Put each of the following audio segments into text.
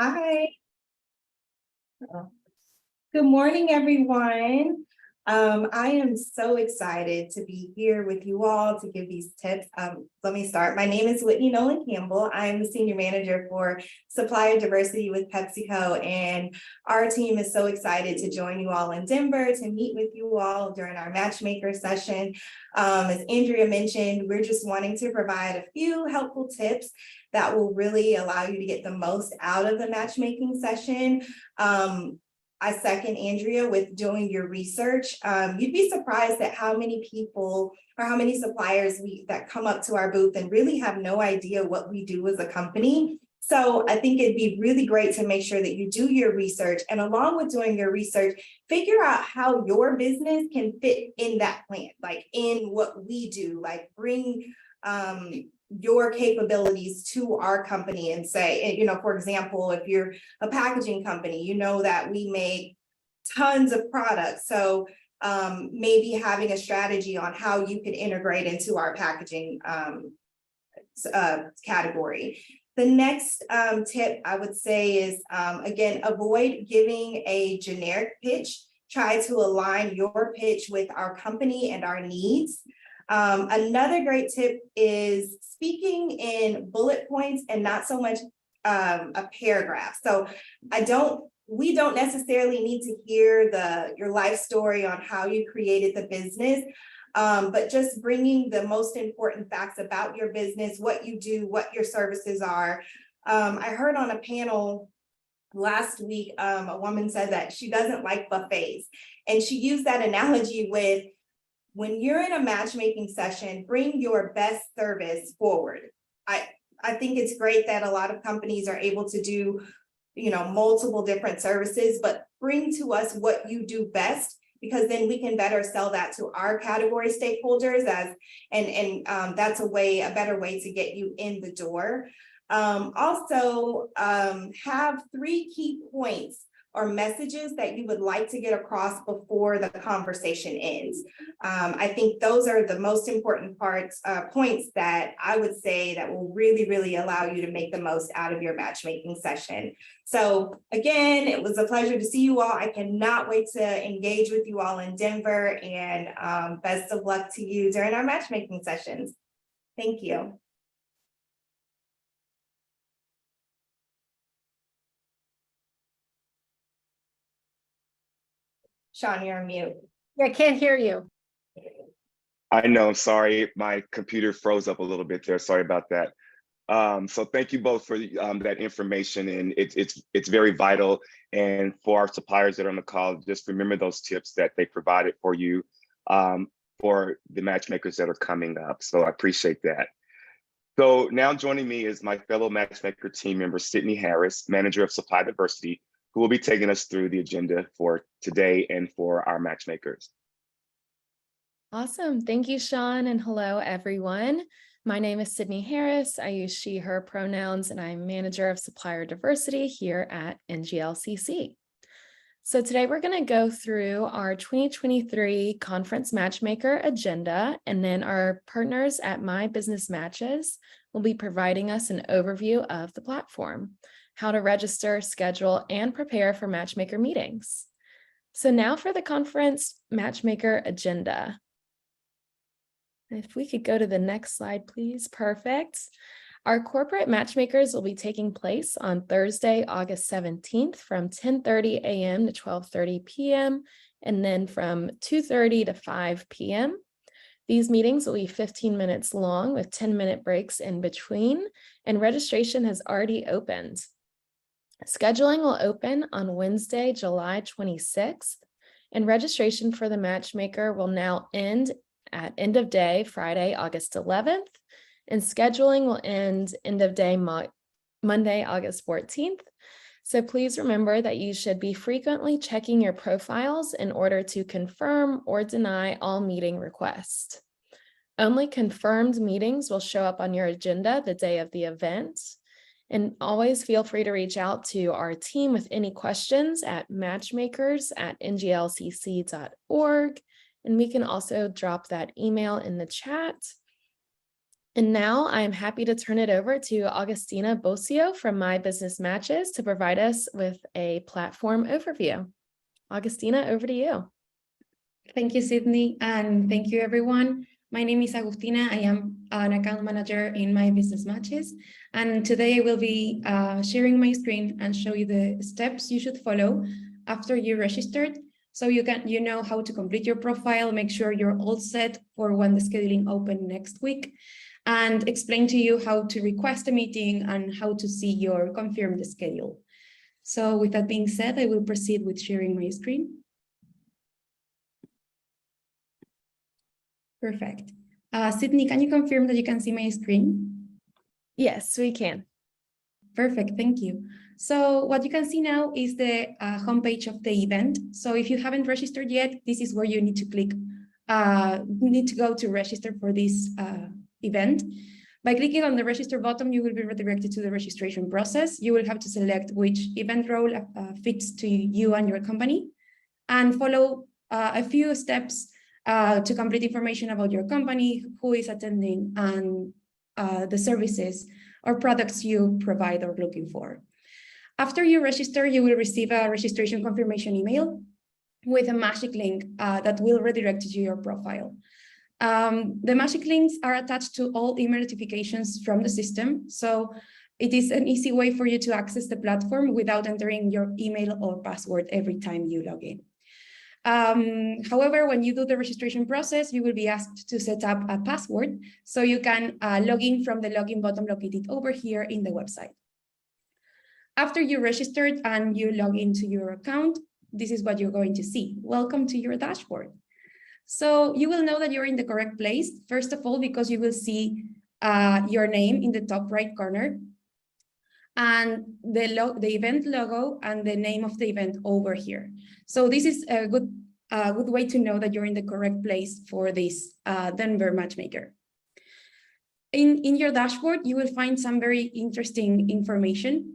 Hi. Good morning, everyone. I am so excited to be here with you all to give these tips. Let me start. My name is Whitney Nolan Campbell. I'm the Senior Manager for Supplier Diversity with PepsiCo, and our team is so excited to join you all in Denver to meet with you all during our Matchmaker session. As Andrea mentioned, we're just wanting to provide a few helpful tips that will really allow you to get the most out of the matchmaking session. I second Andrea with doing your research. You'd be surprised at how many people or how many suppliers that come up to our booth and really have no idea what we do as a company. So I think it'd be really great to make sure that you do your research, and along with doing your research, figure out how your business can fit in that plan, like in what we do, like bring your capabilities to our company and say, for example, if you're a packaging company, you know that we make tons of products. So maybe having a strategy on how you can integrate into our packaging category. The next tip I would say is, again, avoid giving a generic pitch. Try to align your pitch with our company and our needs. Another great tip is speaking in bullet points and not so much a paragraph. So we don't necessarily need to hear your life story on how you created the business, but just bringing the most important facts about your business, what you do, what your services are. I heard on a panel last week, a woman said that she doesn't like buffets, and she used that analogy with, when you're in a matchmaking session, bring your best service forward. I think it's great that a lot of companies are able to do, multiple different services, but bring to us what you do best, because then we can better sell that to our category stakeholders and that's a better way to get you in the door. Also, have 3 key points or messages that you would like to get across before the conversation ends. I think those are the most important points that I would say that will really, really allow you to make the most out of your matchmaking session. So again, it was a pleasure to see you all. I cannot wait to engage with you all in Denver, and best of luck to you during our matchmaking sessions. Thank you. Sean, you're on mute. Yeah, I can't hear you. I know, sorry, my computer froze up a little bit there. Sorry about that. So thank you both for that information, and it's very vital. And for our suppliers that are on the call, just remember those tips that they provided for you for the matchmakers that are coming up. So I appreciate that. So now joining me is my fellow matchmaker team member, Sydney Harris, Manager of Supply Diversity, who will be taking us through the agenda for today and for our matchmakers. Awesome. Thank you, Sean, and hello, everyone. My name is Sydney Harris. I use she, her pronouns, and I'm Manager of Supplier Diversity here at NGLCC. So today we're going to go through our 2023 Conference Matchmaker agenda, and then our partners at My Business Matches will be providing us an overview of the platform, how to register, schedule, and prepare for matchmaker meetings. So now for the Conference Matchmaker agenda. If we could go to the next slide, please. Perfect. Our corporate matchmakers will be taking place on Thursday, August 17th from 10:30 a.m. to 12:30 p.m. and then from 2:30 to 5 p.m. These meetings will be 15 minutes long with 10-minute breaks in between, and registration has already opened. Scheduling will open on Wednesday, July 26th, and registration for the matchmaker will now end at end of day, Friday, August 11th, and scheduling will end of day, Monday, August 14th. So please remember that you should be frequently checking your profiles in order to confirm or deny all meeting requests. Only confirmed meetings will show up on your agenda the day of the event. And always feel free to reach out to our team with any questions at matchmakers@nglcc.org. And we can also drop that email in the chat. And now I'm happy to turn it over to Augustina Bocio from My Business Matches to provide us with a platform overview. Augustina, over to you. Thank you, Sydney, and thank you, everyone. My name is Agustina. I am an account manager in My Business Matches, and today I will be sharing my screen and show you the steps you should follow after you registered, so you know how to complete your profile, make sure you're all set for when the scheduling open next week, and explain to you how to request a meeting and how to see your confirmed schedule. So with that being said, I will proceed with sharing my screen. Perfect. Sydney, can you confirm that you can see my screen? Yes, we can. Perfect, thank you. So what you can see now is the homepage of the event. So if you haven't registered yet, this is where you need to click, need to go to register for this event. By clicking on the register button, you will be redirected to the registration process. You will have to select which event role fits to you and your company, and follow a few steps to complete information about your company, who is attending, and the services or products you provide or looking for. After you register, you will receive a registration confirmation email with a magic link that will redirect you to your profile. The magic links are attached to all email notifications from the system, so it is an easy way for you to access the platform without entering your email or password every time you log in. However, when you do the registration process, you will be asked to set up a password so you can log in from the login button located over here in the website. After you registered and you log into your account, this is what you're going to see. Welcome to your dashboard. So you will know that you're in the correct place, first of all, because you will see your name in the top right corner, and the event logo and the name of the event over here. So this is a good way to know that you're in the correct place for this Denver Matchmaker. In your dashboard, you will find some very interesting information.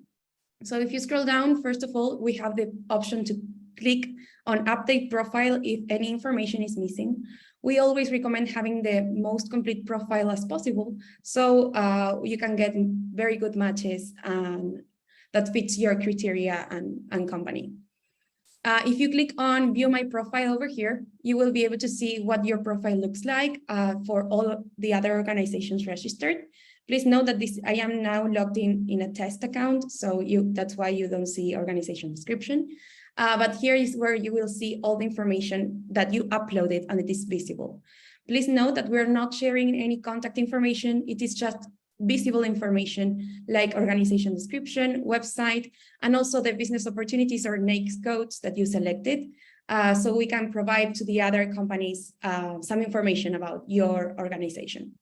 So if you scroll down, first of all, we have the option to click on update profile if any information is missing. We always recommend having the most complete profile as possible, so you can get very good matches that fits your criteria and company. If you click on view my profile over here, you will be able to see what your profile looks like for all the other organizations registered. Please note that I am now logged in a test account, so that's why you don't see organization description. But here is where you will see all the information that you uploaded and it is visible. Please note that we're not sharing any contact information. It is just visible information like organization description, website, and also the business opportunities or NAICS codes that you selected. So we can provide to the other companies some information about your organization.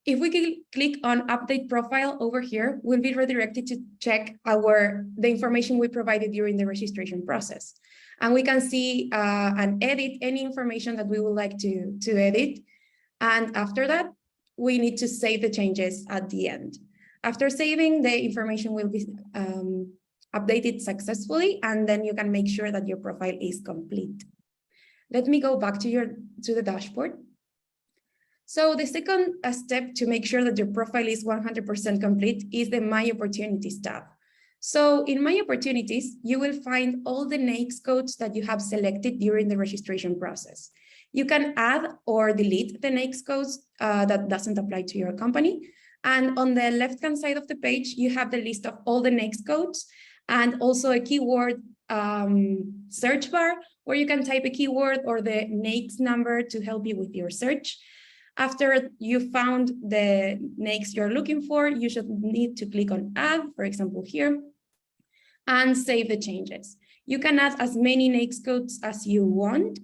If we click on update profile over here, we'll be redirected to check the information we provided during the registration process. And we can see and edit any information that we would like to edit. And after that, we need to save the changes at the end. After saving, the information will be updated successfully, and then you can make sure that your profile is complete. Let me go back to the dashboard. So the second step to make sure that your profile is 100% complete is the My Opportunities tab. So in My Opportunities, you will find all the NAICS codes that you have selected during the registration process. You can add or delete the NAICS codes that doesn't apply to your company. And on the left-hand side of the page, you have the list of all the NAICS codes and also a keyword search bar where you can type a keyword or the NAICS number to help you with your search. After you found the NAICS you're looking for, you should need to click on add, for example, here, and save the changes. You can add as many NAICS codes as you want.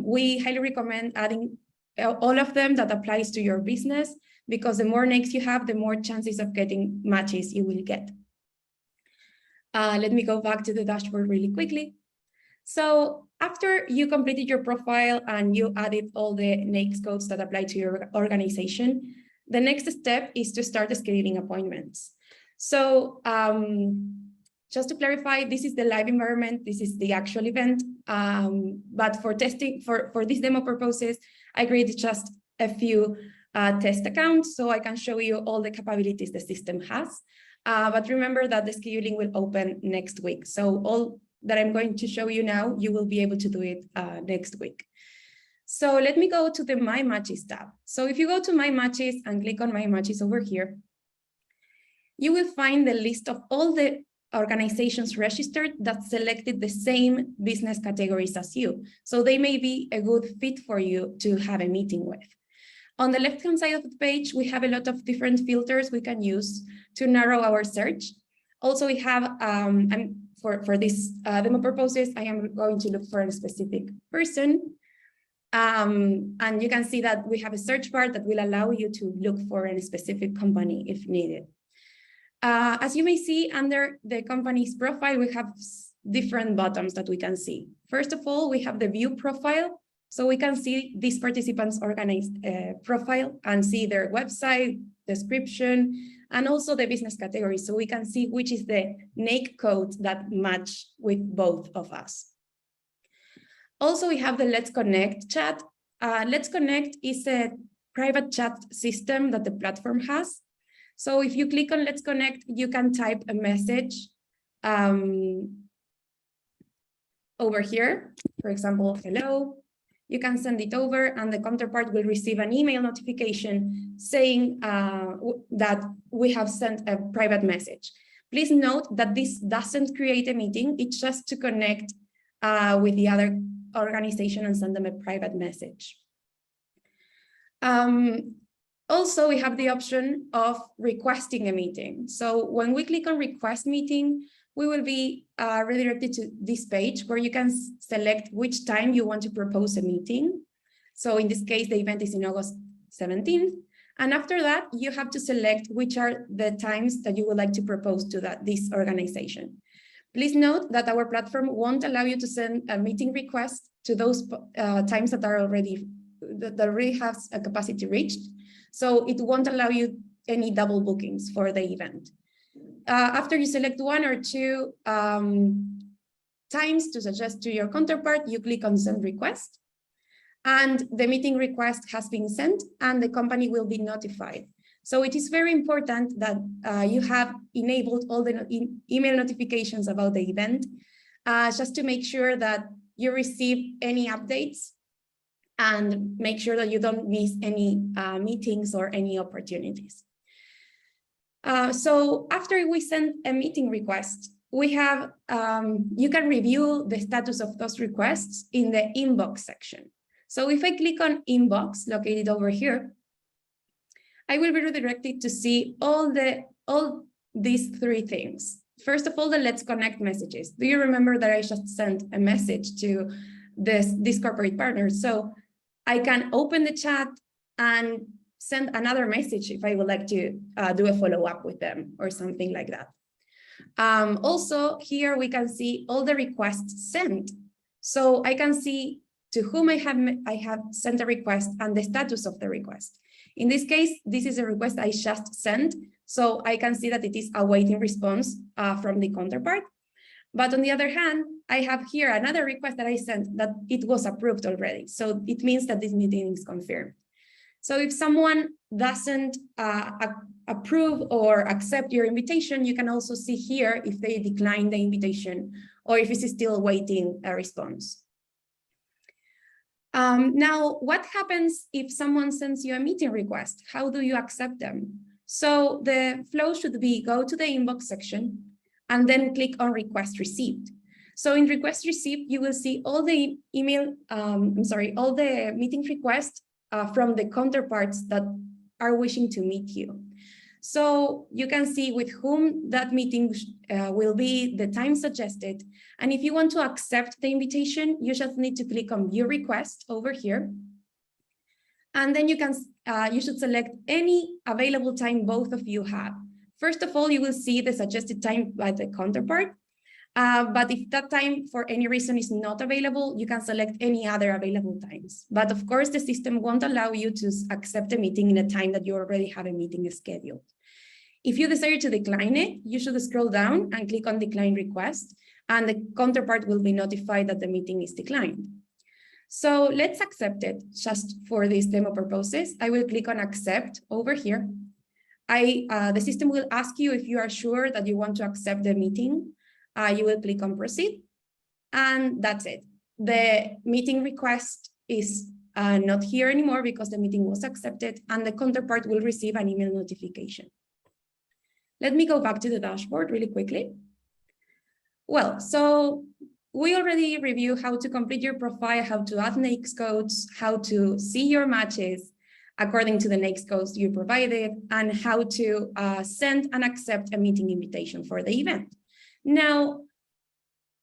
We highly recommend adding all of them that applies to your business, because the more NAICS you have, the more chances of getting matches you will get. Let me go back to the dashboard really quickly. So after you completed your profile and you added all the NAICS codes that apply to your organization, the next step is to start scheduling appointments. So just to clarify, this is the live environment, this is the actual event, but for testing, for this demo purposes, I created just a few test accounts, so I can show you all the capabilities the system has. But remember that the scheduling will open next week. So all that I'm going to show you now, you will be able to do it next week. So let me go to the My Matches tab. So if you go to My Matches and click on My Matches over here, you will find the list of all the organizations registered that selected the same business categories as you. So they may be a good fit for you to have a meeting with. On the left-hand side of the page, we have a lot of different filters we can use to narrow our search. Also, we have, and for this demo purposes, I am going to look for a specific person. And you can see that we have a search bar that will allow you to look for a specific company if needed. As you may see under the company's profile, we have different buttons that we can see. First of all, we have the view profile. So we can see this participant's organized profile and see their website, description, and also the business category. So we can see which is the NAIC code that match with both of us. Also, we have the Let's Connect chat. Let's Connect is a private chat system that the platform has. So if you click on Let's Connect, you can type a message over here. For example, hello. You can send it over and the counterpart will receive an email notification saying that we have sent a private message. Please note that this doesn't create a meeting. It's just to connect with the other organization and send them a private message. Also, we have the option of requesting a meeting. So when we click on request meeting, we will be redirected to this page where you can select which time you want to propose a meeting. So in this case, the event is in August 17th. And after that, you have to select which are the times that you would like to propose to this organization. Please note that our platform won't allow you to send a meeting request to those times that already have a capacity reached. So it won't allow you any double bookings for the event. After you select one or two times to suggest to your counterpart, you click on send request and the meeting request has been sent and the company will be notified. So it is very important that you have enabled all the email notifications about the event, just to make sure that you receive any updates and make sure that you don't miss any meetings or any opportunities. So after we send a meeting request, we have, you can review the status of those requests in the inbox section. So if I click on inbox located over here, I will be redirected to see all these three things. First of all, the Let's Connect messages. Do you remember that I just sent a message to this corporate partner? So I can open the chat and send another message if I would like to do a follow-up with them or something like that. Also, here we can see all the requests sent. So I can see to whom I have sent a request and the status of the request. In this case, this is a request I just sent, so I can see that it is awaiting response from the counterpart. But on the other hand, I have here another request that I sent that it was approved already. So it means that this meeting is confirmed. So if someone doesn't approve or accept your invitation, you can also see here if they decline the invitation or if it's still awaiting a response. Now, what happens if someone sends you a meeting request? How do you accept them? So the flow should be go to the inbox section and then click on request received. So in request received, you will see all the all the meeting requests from the counterparts that are wishing to meet you. So you can see with whom that meeting will be, the time suggested. And if you want to accept the invitation, you just need to click on view request over here. And then you should select any available time both of you have. First of all, you will see the suggested time by the counterpart. But if that time for any reason is not available, you can select any other available times. But of course, the system won't allow you to accept a meeting in a time that you already have a meeting scheduled. If you desire to decline it, you should scroll down and click on decline request, and the counterpart will be notified that the meeting is declined. So let's accept it just for these demo purposes. I will click on accept over here. The system will ask you if you are sure that you want to accept the meeting. You will click on proceed, and that's it. The meeting request is not here anymore because the meeting was accepted, and the counterpart will receive an email notification. Let me go back to the dashboard really quickly. Well, so we already reviewed how to complete your profile, how to add NAICS codes, how to see your matches according to the NAICS codes you provided, and how to send and accept a meeting invitation for the event. Now,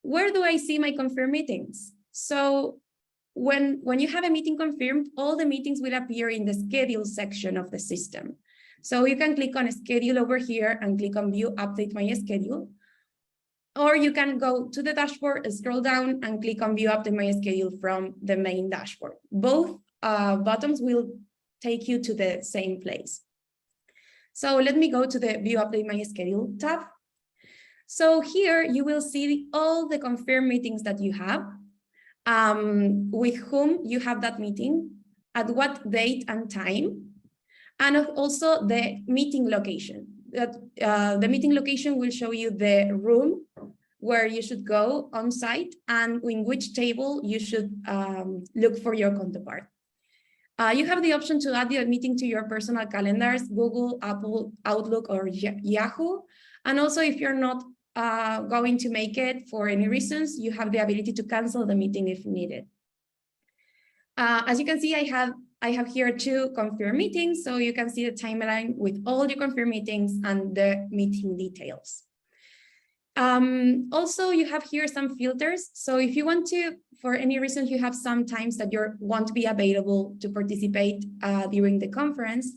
where do I see my confirmed meetings? So when you have a meeting confirmed, all the meetings will appear in the schedule section of the system. So you can click on schedule over here and click on view update my schedule. Or you can go to the dashboard, scroll down and click on view update my schedule from the main dashboard. Both buttons will take you to the same place. So let me go to the view update my schedule tab. So here you will see all the confirmed meetings that you have, with whom you have that meeting, at what date and time, and also the meeting location. The meeting location will show you the room where you should go on site and in which table you should look for your counterpart. You have the option to add your meeting to your personal calendars, Google, Apple, Outlook, or Yahoo. And also, if you're not going to make it for any reasons, you have the ability to cancel the meeting if needed. As you can see, I have here 2 confirmed meetings, so you can see the timeline with all your confirmed meetings and the meeting details. Also, you have here some filters. So if you want to, for any reason, you have some times that you want to be available to participate during the conference,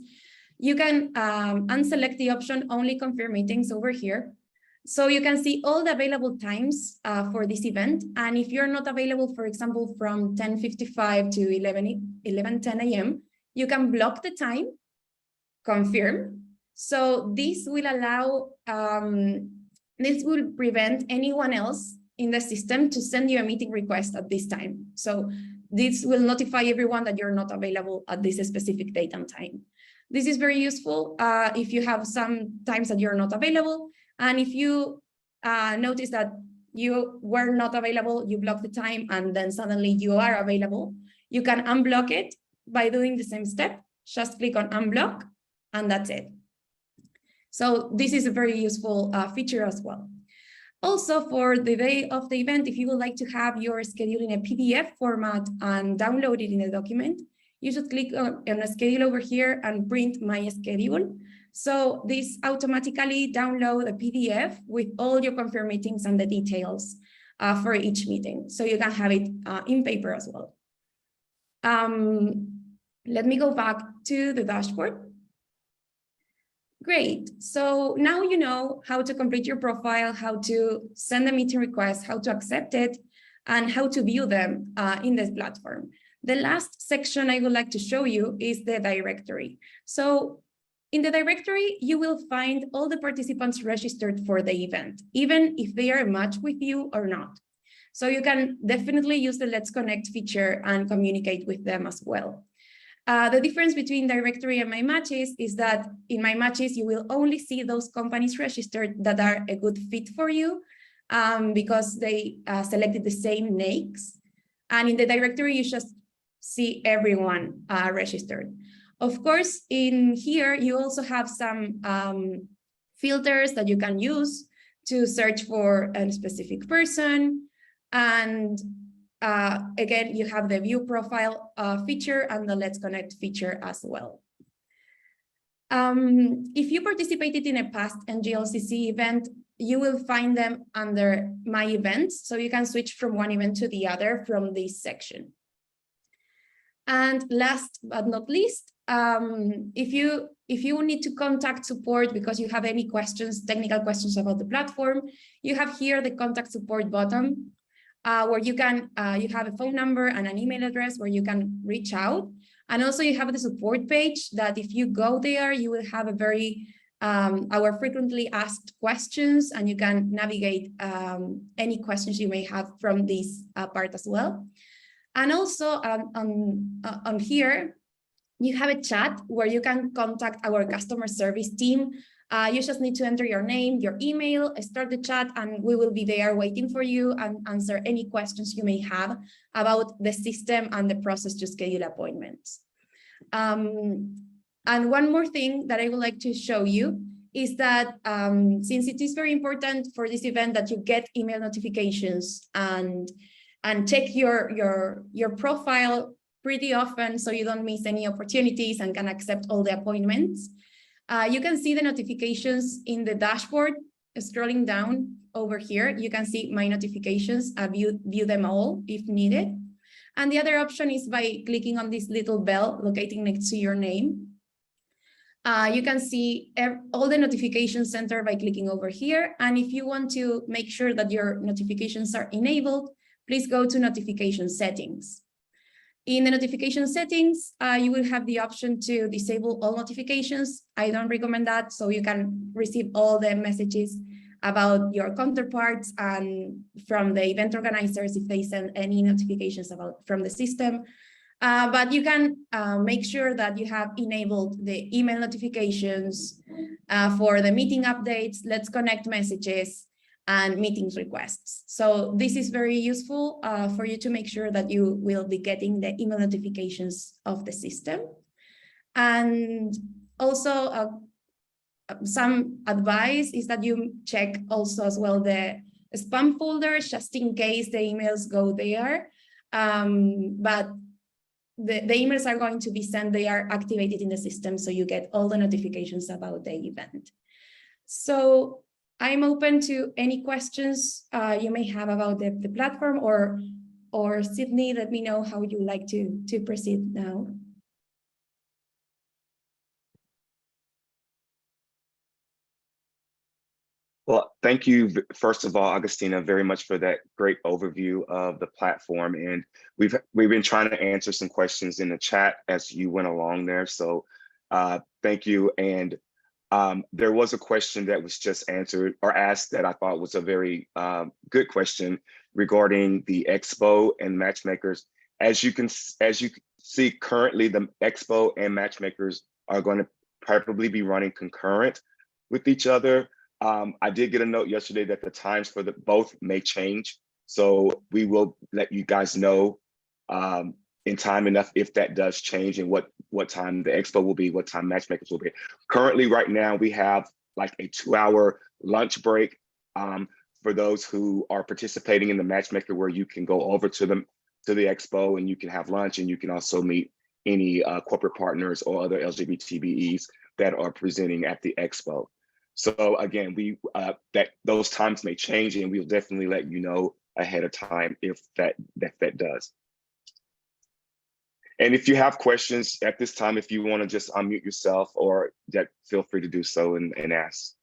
you can unselect the option only confirm meetings over here. So you can see all the available times for this event. And if you're not available, for example, from 10:55 to 11:10 a.m., you can block the time, confirm. So this will allow, this will prevent anyone else in the system to send you a meeting request at this time. So this will notify everyone that you're not available at this specific date and time. This is very useful if you have some times that you're not available. And if you notice that you were not available, you block the time, and then suddenly you are available, you can unblock it by doing the same step. Just click on unblock, and that's it. So this is a very useful feature as well. Also, for the day of the event, if you would like to have your schedule in a PDF format and download it in a document, you should click on a schedule over here and print my schedule. So this automatically download a PDF with all your confirmed meetings and the details for each meeting. So you can have it in paper as well. Let me go back to the dashboard. Great. So now you know how to complete your profile, how to send a meeting request, how to accept it, and how to view them in this platform. The last section I would like to show you is the directory. So in the directory, you will find all the participants registered for the event, even if they are a match with you or not. So you can definitely use the Let's Connect feature and communicate with them as well. The difference between directory and My Matches is that in My Matches, you will only see those companies registered that are a good fit for you because they selected the same NAICS. And in the directory, you just see everyone registered. Of course, in here, you also have some filters that you can use to search for a specific person. And again, you have the view profile feature and the Let's Connect feature as well. If you participated in a past NGLCC event, you will find them under My Events. So you can switch from one event to the other from this section. And last but not least, if you need to contact support because you have any questions, technical questions about the platform, you have here the contact support button where you can, you have a phone number and an email address where you can reach out. And also you have the support page that if you go there, you will have a very, our frequently asked questions, and you can navigate any questions you may have from this part as well. And also on here, you have a chat where you can contact our customer service team. You just need to enter your name, your email, start the chat, and we will be there waiting for you and answer any questions you may have about the system and the process to schedule appointments. And one more thing that I would like to show you is that since it is very important for this event that you get email notifications and check your profile pretty often so you don't miss any opportunities and can accept all the appointments. You can see the notifications in the dashboard. Scrolling down over here, you can see my notifications. View them all if needed. And the other option is by clicking on this little bell located next to your name. You can see all the notification center by clicking over here. And if you want to make sure that your notifications are enabled, please go to notification settings. In the notification settings, you will have the option to disable all notifications. I don't recommend that, so you can receive all the messages about your counterparts and from the event organizers if they send any notifications from the system. But you can make sure that you have enabled the email notifications for the meeting updates, Let's Connect messages, and meetings requests. So this is very useful for you to make sure that you will be getting the email notifications of the system. And also some advice is that you check also as well the spam folders just in case the emails go there. But the emails are going to be sent, they are activated in the system, so you get all the notifications about the event. So I'm open to any questions you may have about the platform, or Sydney, let me know how you like to proceed now. Well, thank you, first of all, Agustina, very much for that great overview of the platform. And we've been trying to answer some questions in the chat as you went along there. So thank you. And there was a question that was just answered or asked that I thought was a very good question regarding the Expo and Matchmakers. As you see currently, the Expo and Matchmakers are going to probably be running concurrent with each other. I did get a note yesterday that the times for both may change. So we will let you guys know in time enough if that does change and what time the Expo will be, what time Matchmakers will be. Currently, right now, we have like a 2-hour lunch break for those who are participating in the Matchmaker, where you can go over to the Expo and you can have lunch, and you can also meet any corporate partners or other LGBTBEs that are presenting at the Expo. So again, those times may change, and we'll definitely let you know ahead of time if that does. And if you have questions at this time, if you want to just unmute yourself, or feel free to do so and ask.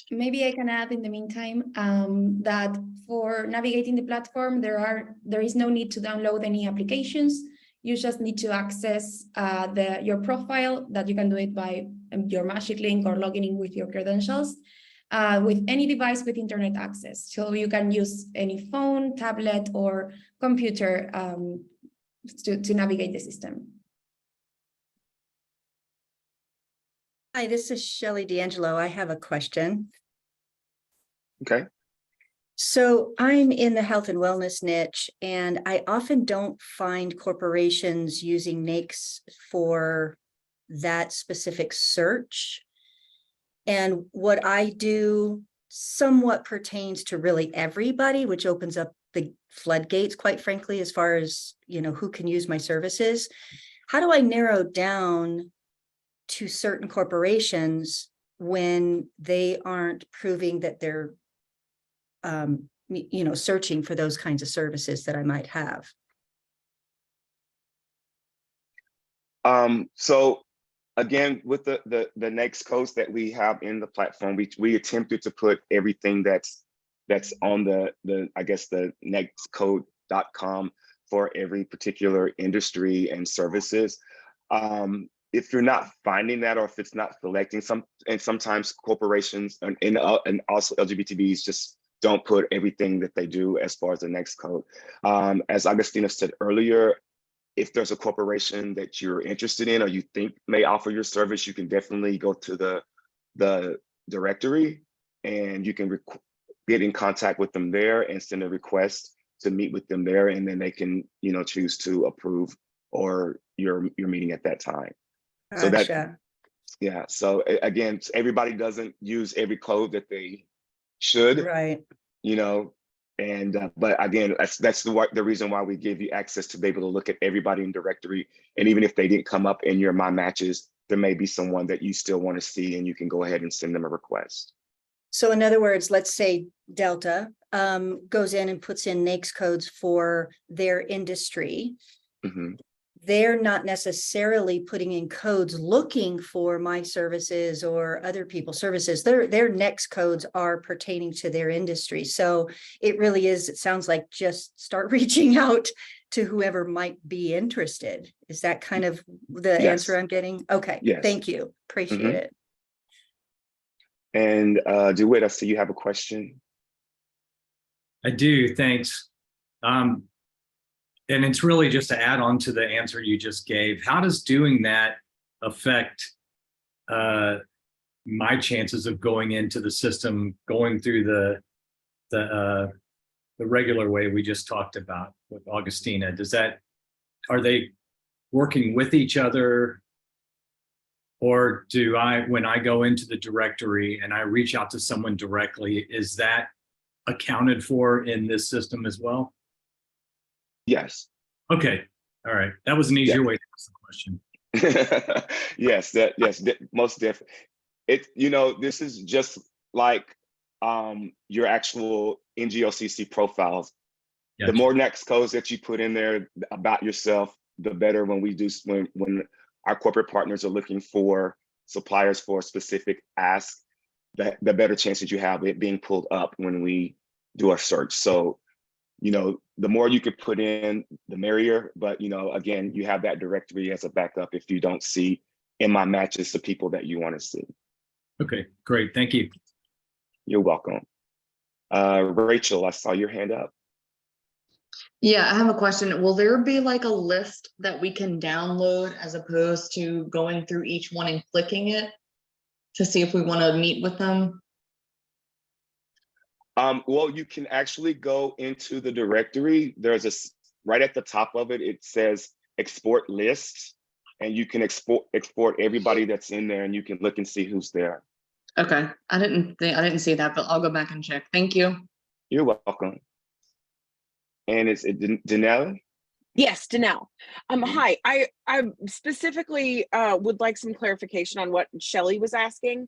Maybe I can add in the meantime that for navigating the platform, there is no need to download any applications. You just need to access your profile, that you can do it by your Magic Link or logging in with your credentials with any device with internet access. So you can use any phone, tablet, or computer to navigate the system. Hi, this is Shelley D'Angelo. I have a question. Okay. So I'm in the health and wellness niche, and I often don't find corporations using NAICS for that specific search. And what I do somewhat pertains to really everybody, which opens up the floodgates, quite frankly, as far as, who can use my services. How do I narrow down to certain corporations when they aren't proving that they're searching for those kinds of services that I might have? So again, with the NAICS codes that we have in the platform, we attempted to put everything that's on the NAICScode.com for every particular industry and services. if you're not finding that, or if it's not selecting and sometimes corporations and also LGBTBs just don't put everything that they do as far as the next code. As Agustina said earlier, if there's a corporation that you're interested in or you think may offer your service, you can definitely go to the directory and you can get in contact with them there and send a request to meet with them there, and then they can, choose to approve or your meeting at that time. So Gotcha. yeah. So again, everybody doesn't use every code that they should, Right. and but again, that's the reason why we give you access to be able to look at everybody in directory. And even if they didn't come up in your My Matches, there may be someone that you still want to see, and you can go ahead and send them a request. So in other words, let's say Delta goes in and puts in NAICS codes for their industry. Mm-hmm. They're not necessarily putting in codes looking for my services or other people's services. Their NAICS codes are pertaining to their industry. So it really is, it sounds like just start reaching out to whoever might be interested. Is that kind of the Yes. answer I'm getting? Okay, Yes. Thank you. Appreciate it. And DeWitt, I see you have a question. I do, thanks. And it's really just to add on to the answer you just gave. How does doing that affect my chances of going into the system, going through the regular way we just talked about with Augustina? Are they working with each other? Or when I go into the directory and I reach out to someone directly, is that accounted for in this system as well? Yes. Okay. All right. That was an easier way to ask the question. Yes, most definitely. This is just like your actual NGLCC profiles. Gotcha. The more NAICS codes that you put in there about yourself, the better when our corporate partners are looking for suppliers for a specific ask, the better chance that you have it being pulled up when we do our search. So, the more you could put in, the merrier. But, again, you have that directory as a backup if you don't see in My Matches the people that you want to see. Okay, great. Thank you. You're welcome. Rachel, I saw your hand up. Yeah, I have a question. Will there be like a list that we can download as opposed to going through each one and clicking it to see if we want to meet with them? Well, you can actually go into the directory. There's right at the top of it, it says export lists, and you can export everybody that's in there, and you can look and see who's there. Okay, I didn't see that, but I'll go back and check. Thank you. You're welcome. And it's Danelle? Yes, Danelle. Hi, I specifically would like some clarification on what Shelley was asking.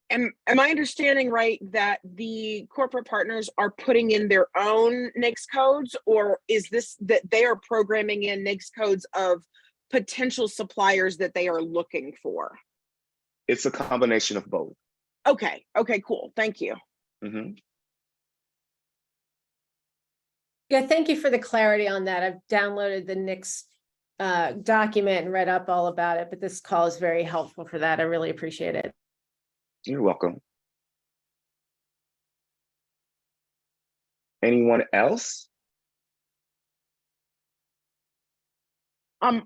Am I understanding right that the corporate partners are putting in their own NAICS codes, or is this that they are programming in NAICS codes of potential suppliers that they are looking for? It's a combination of both. Okay, cool. Thank you. Mm-hmm. Yeah, thank you for the clarity on that. I've downloaded the NAICS document and read up all about it, but this call is very helpful for that. I really appreciate it. You're welcome. Anyone else?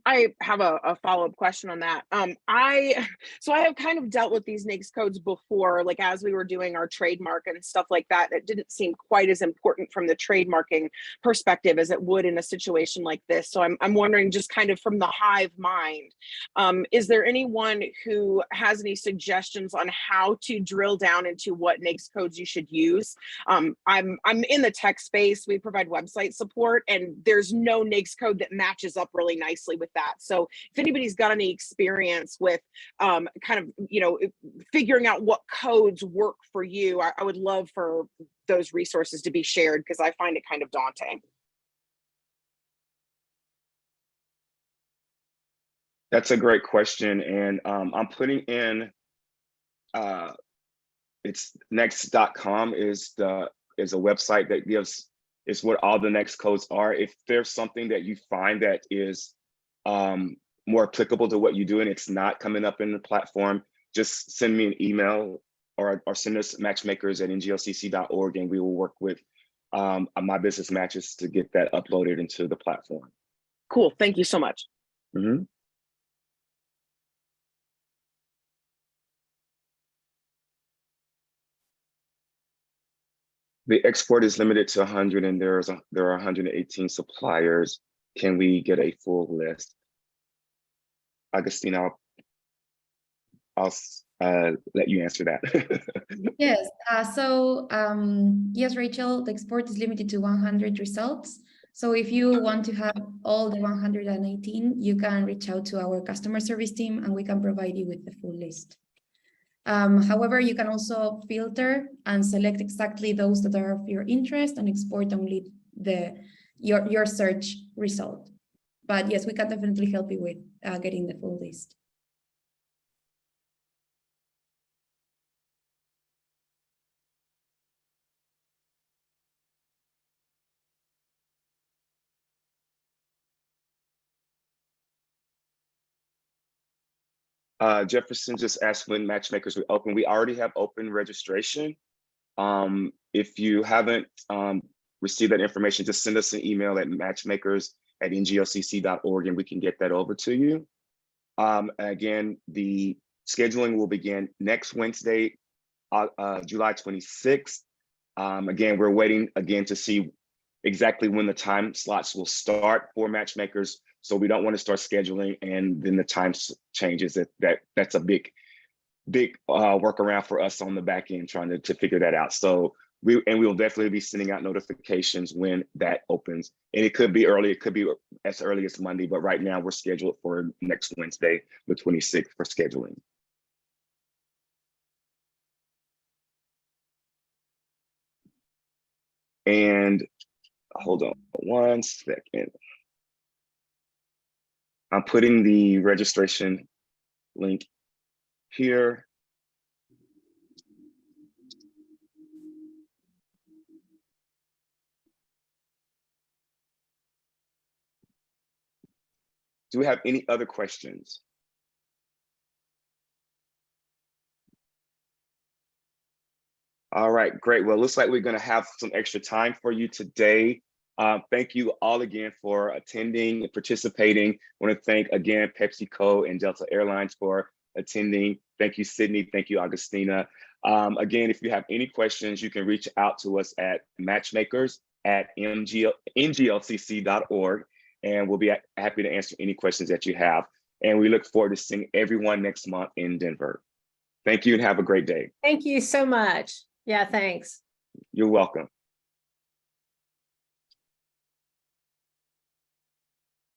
I have a follow-up question on that. I have kind of dealt with these NAICS codes before, like as we were doing our trademark and stuff like that. It didn't seem quite as important from the trademarking perspective as it would in a situation like this. So I'm wondering, just kind of from the hive mind, is there anyone who has any suggestions on how to drill down into what NAICS codes you should use? I'm in the tech space. We provide website support, and there's no NAICS code that matches up really nicely with that. So if anybody's got any experience with kind of, figuring out what codes work for you, I would love for those resources to be shared, because I find it kind of daunting. That's a great question. And I'm putting in, it's next.com is a website that is what all the NAICS codes are. If there's something that you find that is more applicable to what you do and it's not coming up in the platform, just send me an email or send us matchmakers@nglcc.org and we will work with my business matches to get that uploaded into the platform. Cool. Thank you so much. Mhm. The export is limited to 100 and there are 118 suppliers. Can we get a full list? Agustina, I'll let you answer that. Yes, yes, Rachel, the export is limited to 100 results. So if you want to have all the 118, you can reach out to our customer service team and we can provide you with the full list. However, you can also filter and select exactly those that are of your interest and export only your search result. But yes, we can definitely help you with getting the full list. Jefferson just asked when Matchmakers will open. We already have open registration. If you haven't received that information, just send us an email at matchmakers@nglcc.org and we can get that over to you. Again, the scheduling will begin next Wednesday, July 26th. Again, we're waiting again to see exactly when the time slots will start for Matchmakers. So we don't want to start scheduling and then the time changes. That's a big workaround for us on the back end trying to figure that out. So we will definitely be sending out notifications when that opens. And it could be early, it could be as early as Monday, but right now we're scheduled for next Wednesday, the 26th for scheduling. And hold on one second. I'm putting the registration link here. Do we have any other questions? All right, great. Well, it looks like we're going to have some extra time for you today. Thank you all again for attending and participating. I want to thank again PepsiCo and Delta Airlines for attending. Thank you, Sydney. Thank you, Agustina. Again, if you have any questions, you can reach out to us at matchmakers@nglcc.org, and we'll be happy to answer any questions that you have. And we look forward to seeing everyone next month in Denver. Thank you and have a great day. Thank you so much. Yeah, thanks. You're welcome.